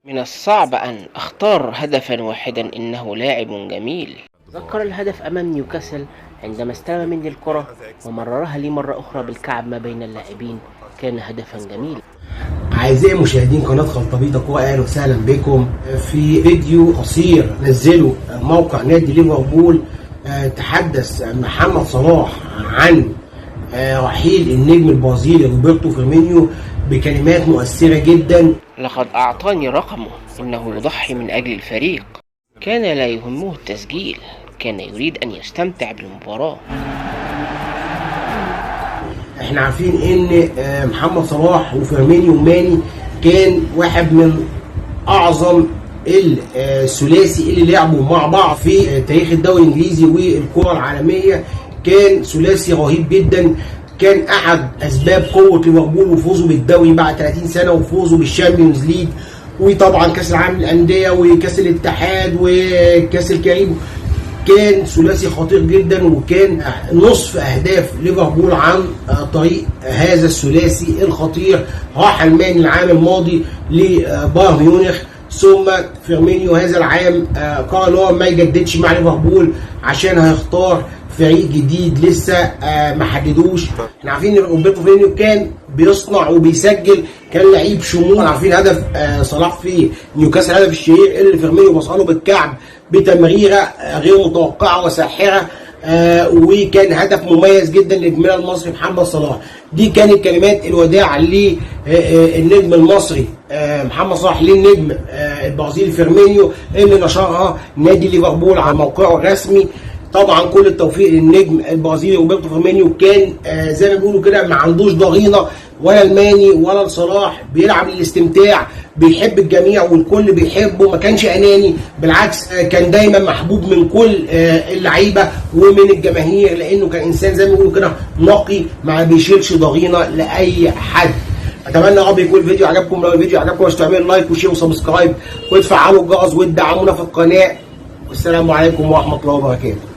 من الصعب أن أختار هدفا واحدا، إنه لاعب جميل. ذكر الهدف أمام نيوكاسل عندما استلم مني الكرة ومررها لي مرة أخرى بالكعب ما بين اللاعبين، كان هدفا جميلا. أعزائي مشاهدين قناة خلطبيطة كورة، أهلا وسهلا بكم في فيديو قصير نزله موقع نادي ليفربول. تحدث محمد صلاح عن رحيل النجم البرازيلي روبرتو فيرمينيو بكلمات مؤثرة جدا. لقد أعطاني رقمه، إنه يضحي من أجل الفريق، كان لا يهمه التسجيل، كان يريد أن يستمتع بالمباراة. احنا عارفين ان محمد صلاح وفيرمينيو وماني كان واحد من اعظم الثلاثي اللي لعبوا مع بعض في تاريخ الدوري الانجليزي والكرة العالمية. كان ثلاثي رهيب جدا، كان احد اسباب قوة ليفربول وفوزه بالدوري بعد 30 سنة وفوزه بالشامبيونز ليج، وطبعا كاس العالم للانديه وكاس الاتحاد وكاس الكاريبي. كان ثلاثي خطير جدا، وكان نصف اهداف ليفربول عن طريق هذا الثلاثي الخطير. راح الماني العام الماضي لبايرن ميونخ، ثم فيرمينيو هذا العام قال هو ما يجددش مع ليفربول عشان هيختار فريق جديد لسه ما حددوش. احنا عارفين ان روبرتو فيرمينيو كان بيصنع وبيسجل، كان لعيب شمول. عارفين هدف صلاح في نيوكاسل، الهدف الشهير اللي فيرمينيو بصله بالكعب بتمريره غير متوقعه وساحره، وكان هدف مميز جدا للجميل المصري محمد صلاح. دي كانت كلمات الوداع للنجم المصري محمد صلاح للنجم البرازيلي فيرمينيو اللي نشرها نادي ليفربول على موقعه الرسمي. طبعا كل التوفيق للنجم البرازيلي روبرتو فيرمينيو. كان زي ما بيقولوا كده ما عندوش ضغينه ولا الماني ولا لصلاح، بيلعب للاستمتاع، بيحب الجميع والكل بيحبه، ما كانش اناني، بالعكس كان دايما محبوب من كل اللعيبه ومن الجماهير، لانه كان انسان زي ما بيقولوا كده نقي، ما بيشيلش ضغينه لاي حد. اتمنى يا رب يكون الفيديو عجبكم. لو الفيديو عجبكم تعملوا لايك وشير وسبسكرايب وتفعلوا الجرس وتدعمونا في القناه. والسلام عليكم ورحمه الله وبركاته.